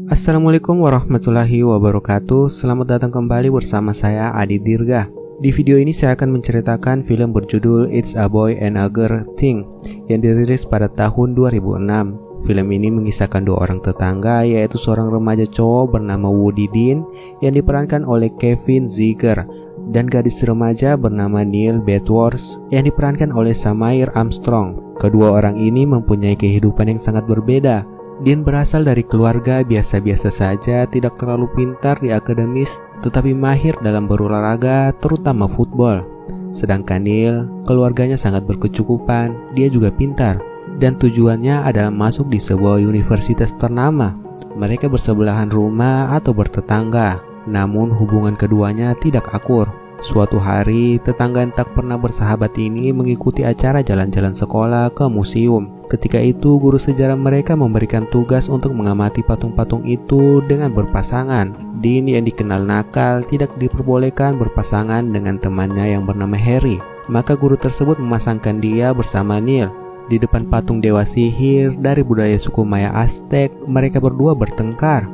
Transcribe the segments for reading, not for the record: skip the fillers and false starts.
Assalamualaikum warahmatullahi wabarakatuh. Selamat datang kembali bersama saya Adi Dirga. Di video ini saya akan menceritakan film berjudul It's a Boy and a Girl Thing yang dirilis pada tahun 2006. Film ini mengisahkan dua orang tetangga, yaitu seorang remaja cowok bernama Woody Dean yang diperankan oleh Kevin Zegers dan gadis remaja bernama Neil Bedworth yang diperankan oleh Samaire Armstrong. Kedua orang ini mempunyai kehidupan yang sangat berbeda. Dean berasal dari keluarga biasa-biasa saja, tidak terlalu pintar di akademis, tetapi mahir dalam berolahraga, terutama football. Sedangkan Neil, keluarganya sangat berkecukupan, dia juga pintar, dan tujuannya adalah masuk di sebuah universitas ternama. Mereka bersebelahan rumah atau bertetangga, namun hubungan keduanya tidak akur. Suatu hari, tetangga yang tak pernah bersahabat ini mengikuti acara jalan-jalan sekolah ke museum. Ketika itu, guru sejarah mereka memberikan tugas untuk mengamati patung-patung itu dengan berpasangan. Dean yang dikenal nakal tidak diperbolehkan berpasangan dengan temannya yang bernama Harry. Maka guru tersebut memasangkan dia bersama Neil. Di depan patung dewa sihir dari budaya suku Maya Aztec, mereka berdua bertengkar.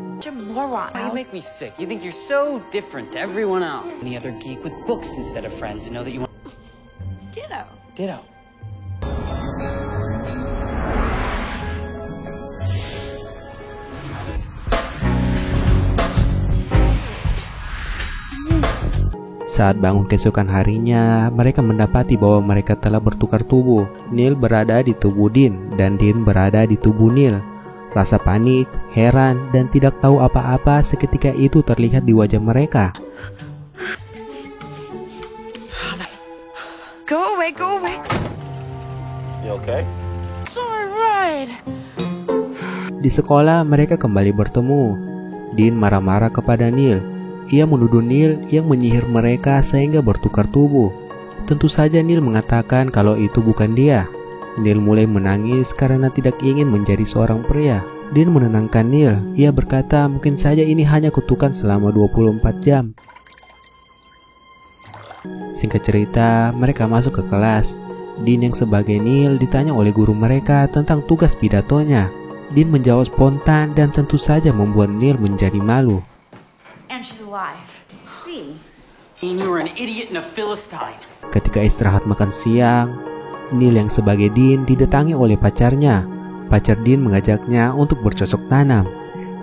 You make me sick. You think you're so different to everyone else. Any other geek with books instead of friends and know that you want... Ditto. Ditto. Saat bangun keesokan harinya, mereka mendapati bahwa mereka telah bertukar tubuh. Neil berada di tubuh Dean dan Dean berada di tubuh Neil. Rasa panik, heran, dan tidak tahu apa-apa seketika itu terlihat di wajah mereka. Go away, go away. You okay? Sorry, right. Di sekolah, mereka kembali bertemu. Dean marah-marah kepada Neil. Ia menuduh Neil yang menyihir mereka sehingga bertukar tubuh. Tentu saja Neil mengatakan kalau itu bukan dia. Neil mulai menangis karena tidak ingin menjadi seorang pria. Dean menenangkan Neil. Ia berkata mungkin saja ini hanya kutukan selama 24 jam. Singkat cerita, mereka masuk ke kelas. Dean yang sebagai Neil ditanya oleh guru mereka tentang tugas pidatonya. Dean menjawab spontan dan tentu saja membuat Neil menjadi malu. And she's alive. See? You were an idiot and a Philistine. Ketika istirahat makan siang, Neil yang sebagai Dean didatangi oleh pacarnya. Pacar Dean mengajaknya untuk bercocok tanam.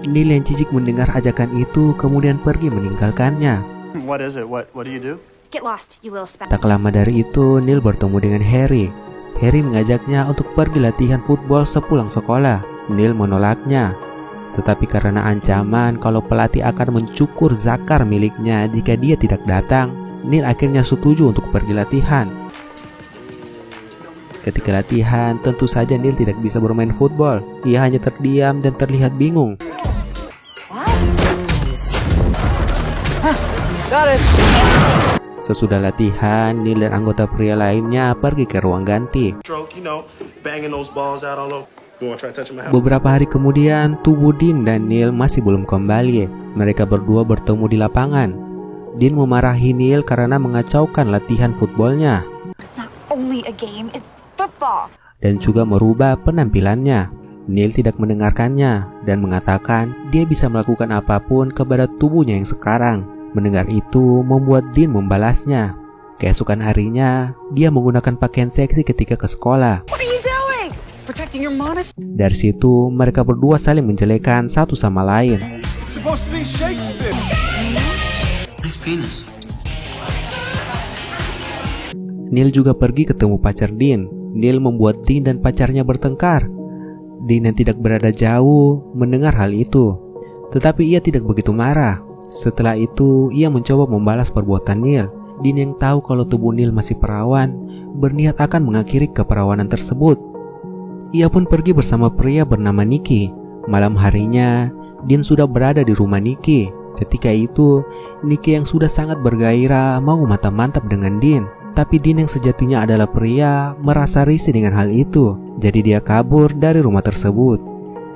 Neil yang jijik mendengar ajakan itu kemudian pergi meninggalkannya. What is it? What do you do? Get lost, you little spaz. Tak lama dari itu, Neil bertemu dengan Harry. Harry mengajaknya untuk pergi latihan football sepulang sekolah. Neil menolaknya. Tetapi karena ancaman kalau pelatih akan mencukur zakar miliknya jika dia tidak datang, Neil akhirnya setuju untuk pergi latihan. Ketika latihan, tentu saja Neil tidak bisa bermain football. Ia hanya terdiam dan terlihat bingung. Sesudah latihan, Neil dan anggota pria lainnya pergi ke ruang ganti. Beberapa hari kemudian, tubuh Dean dan Neil masih belum kembali. Mereka berdua bertemu di lapangan. Dean memarahi Neil karena mengacaukan latihan footballnya. It's not only a game, it's football. Dan juga merubah penampilannya. Neil tidak mendengarkannya dan mengatakan dia bisa melakukan apapun kepada tubuhnya yang sekarang. Mendengar itu membuat Dean membalasnya. Keesokan harinya, dia menggunakan pakaian seksi ketika ke sekolah. What are you doing? Protecting your modesty. Dari situ, mereka berdua saling menjelekan satu sama lain. It's supposed to be Shakespeare. Nice penis. Neil juga pergi ketemu pacar Dean. Neil membuat Dean dan pacarnya bertengkar. Dean yang tidak berada jauh mendengar hal itu, tetapi ia tidak begitu marah. Setelah itu, ia mencoba membalas perbuatan Neil. Dean yang tahu kalau tubuh Neil masih perawan, berniat akan mengakhiri keperawanan tersebut. Ia pun pergi bersama pria bernama Nicky. Malam harinya, Dean sudah berada di rumah Nicky. Ketika itu, Nicky yang sudah sangat bergairah mau mantap-mantap dengan Dean. Tapi Dean yang sejatinya adalah pria merasa risih dengan hal itu. Jadi dia kabur dari rumah tersebut.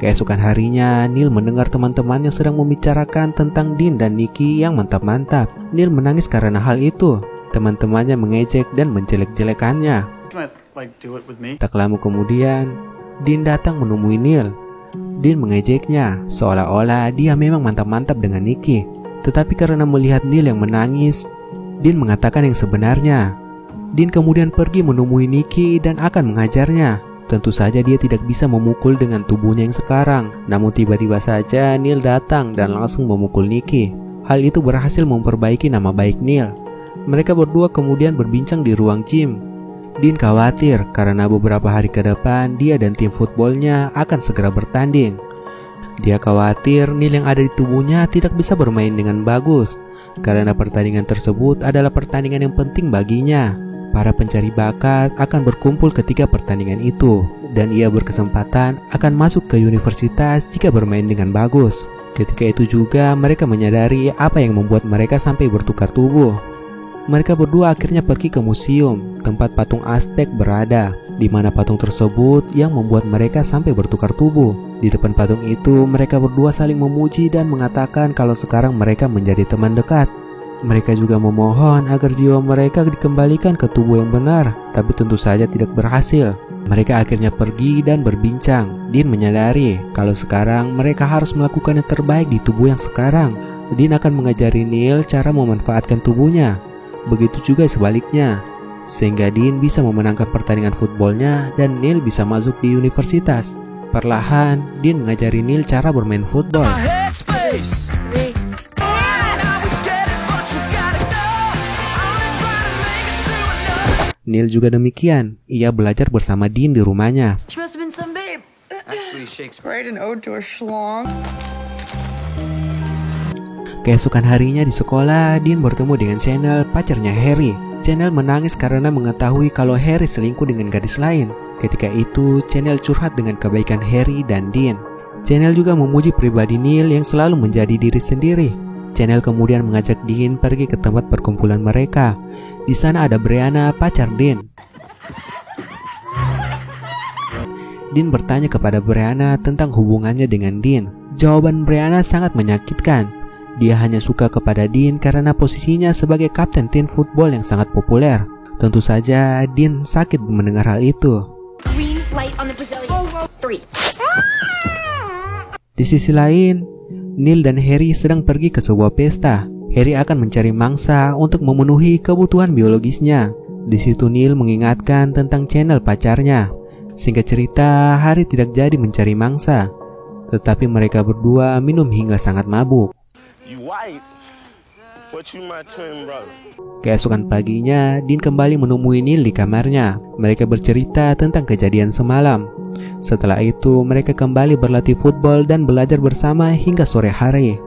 Keesokan harinya, Neil mendengar teman-temannya sedang membicarakan tentang Dean dan Nicky yang mantap-mantap. Neil menangis karena hal itu. Teman-temannya mengejek dan menjelek-jelekannya. Tak lama kemudian, Dean datang menemui Neil. Dean mengejeknya, seolah-olah dia memang mantap-mantap dengan Nicky. Tetapi karena melihat Neil yang menangis, Dean mengatakan yang sebenarnya. Dean kemudian pergi menemui Nicky dan akan mengajarnya. Tentu saja dia tidak bisa memukul dengan tubuhnya yang sekarang. Namun tiba-tiba saja Neil datang dan langsung memukul Nicky. Hal itu berhasil memperbaiki nama baik Neil. Mereka berdua kemudian berbincang di ruang gym. Dean khawatir karena beberapa hari ke depan dia dan tim footballnya akan segera bertanding. Dia khawatir Neil yang ada di tubuhnya tidak bisa bermain dengan bagus, karena pertandingan tersebut adalah pertandingan yang penting baginya. Para pencari bakat akan berkumpul ketika pertandingan itu, dan ia berkesempatan akan masuk ke universitas jika bermain dengan bagus. Ketika itu juga mereka menyadari apa yang membuat mereka sampai bertukar tubuh. Mereka berdua akhirnya pergi ke museum, tempat patung Aztec berada, di mana patung tersebut yang membuat mereka sampai bertukar tubuh. Di depan patung itu, mereka berdua saling memuji dan mengatakan kalau sekarang mereka menjadi teman dekat. Mereka juga memohon agar jiwa mereka dikembalikan ke tubuh yang benar, tapi tentu saja tidak berhasil. Mereka akhirnya pergi dan berbincang. Dean menyadari kalau sekarang mereka harus melakukan yang terbaik di tubuh yang sekarang. Dean akan mengajari Neil cara memanfaatkan tubuhnya. Begitu juga sebaliknya, sehingga Dean bisa memenangkan pertandingan footballnya dan Neil bisa masuk di universitas. Perlahan, Dean mengajari Neil cara bermain football. Neil juga demikian, ia belajar bersama Dean di rumahnya. She must have been some babe. Actually, Shakespeare. Write an ode to a schlong. Keesokan harinya di sekolah, Dean bertemu dengan Chanel, pacarnya Harry. Chanel menangis karena mengetahui kalau Harry selingkuh dengan gadis lain. Ketika itu, Chanel curhat dengan kebaikan Harry dan Dean. Chanel juga memuji pribadi Neil yang selalu menjadi diri sendiri. Chanel kemudian mengajak Dean pergi ke tempat perkumpulan mereka. Di sana ada Brianna, pacar Dean. Dean bertanya kepada Brianna tentang hubungannya dengan Dean. Jawaban Brianna sangat menyakitkan. Dia hanya suka kepada Dean karena posisinya sebagai kapten tim football yang sangat populer. Tentu saja Dean sakit mendengar hal itu. Green light on the Brazilian. 3. Di sisi lain, Neil dan Harry sedang pergi ke sebuah pesta. Harry akan mencari mangsa untuk memenuhi kebutuhan biologisnya. Di situ Neil mengingatkan tentang Chanel pacarnya. Singkat cerita, Harry tidak jadi mencari mangsa, tetapi mereka berdua minum hingga sangat mabuk. Keesokan paginya, Dean kembali menemui Neil di kamarnya. Mereka bercerita tentang kejadian semalam. Setelah itu, mereka kembali berlatih football dan belajar bersama hingga sore hari.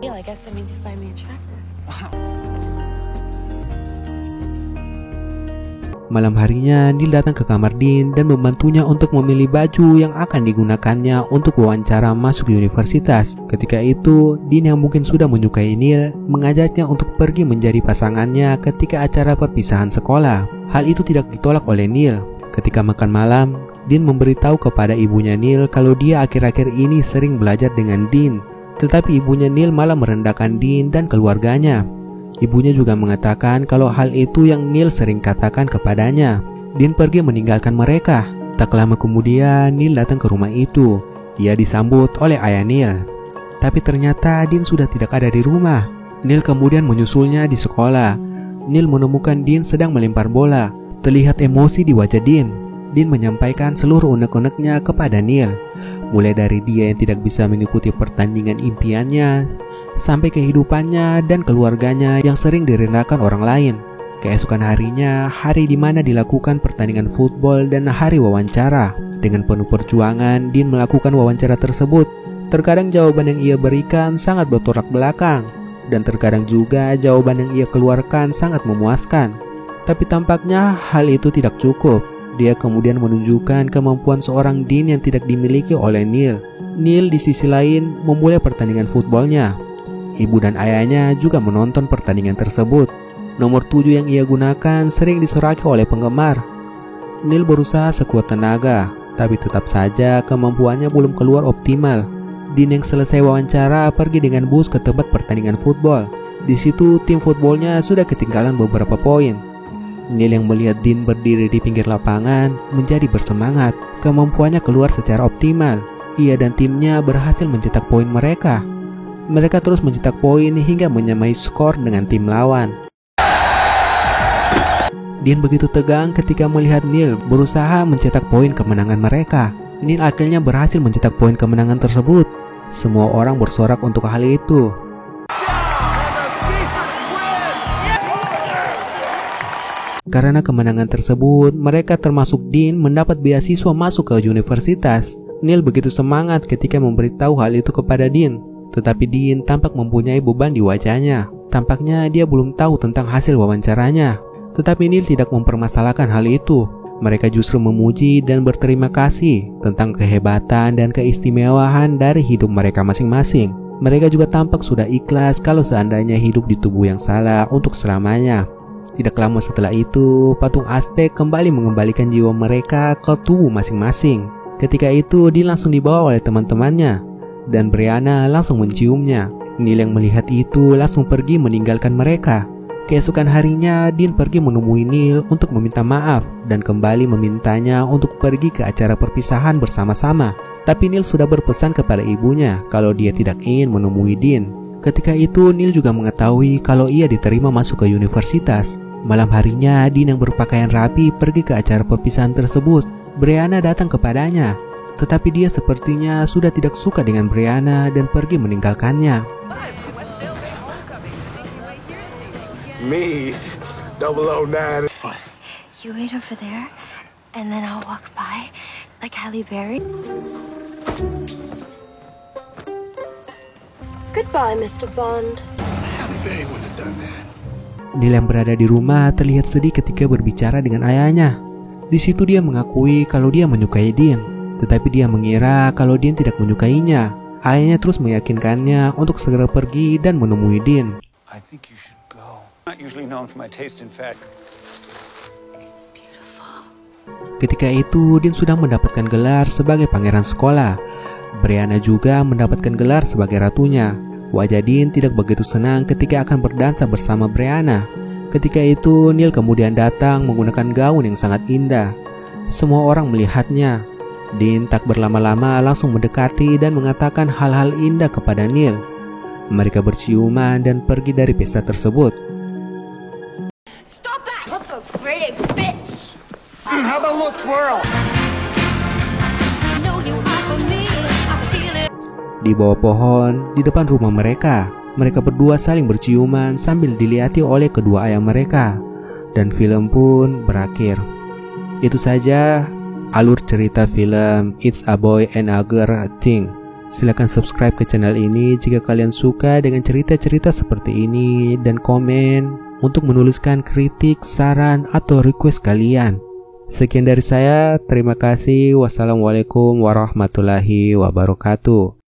Malam harinya, Neil datang ke kamar Dean dan membantunya untuk memilih baju yang akan digunakannya untuk wawancara masuk universitas. Ketika itu, Dean yang mungkin sudah menyukai Neil mengajaknya untuk pergi menjadi pasangannya ketika acara perpisahan sekolah. Hal itu tidak ditolak oleh Neil. Ketika makan malam, Dean memberitahu kepada ibunya Neil kalau dia akhir-akhir ini sering belajar dengan Dean. Tetapi ibunya Neil malah merendahkan Dean dan keluarganya. Ibunya juga mengatakan kalau hal itu yang Neil sering katakan kepadanya. Dean pergi meninggalkan mereka. Tak lama kemudian Neil datang ke rumah itu. Ia disambut oleh ayah Neil. Tapi ternyata Dean sudah tidak ada di rumah. Neil kemudian menyusulnya di sekolah. Neil menemukan Dean sedang melempar bola. Terlihat emosi di wajah Dean. Dean menyampaikan seluruh unek-uneknya kepada Neil. Mulai dari dia yang tidak bisa mengikuti pertandingan impiannya, sampai kehidupannya dan keluarganya yang sering direndahkan orang lain. Keesokan harinya, hari di mana dilakukan pertandingan football dan hari wawancara. Dengan penuh perjuangan, Dean melakukan wawancara tersebut. Terkadang jawaban yang ia berikan sangat bertolak belakang, dan terkadang juga jawaban yang ia keluarkan sangat memuaskan. Tapi tampaknya hal itu tidak cukup. Dia kemudian menunjukkan kemampuan seorang Dean yang tidak dimiliki oleh Neil. Neil di sisi lain memulai pertandingan footballnya. Ibu dan ayahnya juga menonton pertandingan tersebut. Nomor 7 yang ia gunakan sering disoraki oleh penggemar. Neil berusaha sekuat tenaga, tapi tetap saja kemampuannya belum keluar optimal. Dean yang selesai wawancara pergi dengan bus ke tempat pertandingan football. Di situ tim footballnya sudah ketinggalan beberapa poin. Neil yang melihat Dean berdiri di pinggir lapangan menjadi bersemangat. Kemampuannya keluar secara optimal. ia dan timnya berhasil mencetak poin mereka. Mereka terus mencetak poin hingga menyamai skor dengan tim lawan. Dean begitu tegang ketika melihat Neil berusaha mencetak poin kemenangan mereka. Neil akhirnya berhasil mencetak poin kemenangan tersebut. Semua orang bersorak untuk hal itu. Karena kemenangan tersebut, mereka termasuk Dean mendapat beasiswa masuk ke universitas. Neil begitu semangat ketika memberitahu hal itu kepada Dean. Tetapi Dean tampak mempunyai beban di wajahnya. Tampaknya dia belum tahu tentang hasil wawancaranya. Tetapi Neil tidak mempermasalahkan hal itu. Mereka justru memuji dan berterima kasih tentang kehebatan dan keistimewaan dari hidup mereka masing-masing. Mereka juga tampak sudah ikhlas kalau seandainya hidup di tubuh yang salah untuk selamanya. Tidak lama setelah itu, patung Aztec kembali mengembalikan jiwa mereka ke tubuh masing-masing. Ketika itu, Dean langsung dibawa oleh teman-temannya, dan Brianna langsung menciumnya. Neil yang melihat itu langsung pergi meninggalkan mereka. Keesokan harinya, Dean pergi menemui Neil untuk meminta maaf dan kembali memintanya untuk pergi ke acara perpisahan bersama-sama. Tapi Neil sudah berpesan kepada ibunya kalau dia tidak ingin menemui Dean. Ketika itu, Neil juga mengetahui kalau ia diterima masuk ke universitas. Malam harinya, Dean yang berpakaian rapi pergi ke acara perpisahan tersebut. Brianna datang kepadanya, tetapi dia sepertinya sudah tidak suka dengan Brianna dan pergi meninggalkannya. Me, 009. You wait over there, and then I'll walk by, like Halle Berry. Goodbye, Mr. Bond. Halle Berry wouldn't have done that. Neil yang berada di rumah terlihat sedih ketika berbicara dengan ayahnya. Di situ dia mengakui kalau dia menyukai Dean, tetapi dia mengira kalau Dean tidak menyukainya. Ayahnya terus meyakinkannya untuk segera pergi dan menemui Dean. I think you should go. Not usually known for my taste in fact. It's beautiful. Ketika itu, Dean sudah mendapatkan gelar sebagai pangeran sekolah. Brianna juga mendapatkan gelar sebagai ratunya. Wajah Dean tidak begitu senang ketika akan berdansa bersama Brianna. Ketika itu, Neil kemudian datang menggunakan gaun yang sangat indah. Semua orang melihatnya. Dean tak berlama-lama langsung mendekati dan mengatakan hal-hal indah kepada Neil. Mereka berciuman dan pergi dari pesta tersebut. Stop that! That's a great bitch! How about a little twirl? Di bawah pohon, di depan rumah mereka, mereka berdua saling berciuman sambil dilihati oleh kedua ayah mereka. Dan film pun berakhir. Itu saja alur cerita film It's a Boy and a Girl Thing. Silahkan subscribe ke channel ini jika kalian suka dengan cerita-cerita seperti ini, dan komen untuk menuliskan kritik, saran, atau request kalian. Sekian dari saya, terima kasih. Wassalamualaikum warahmatullahi wabarakatuh.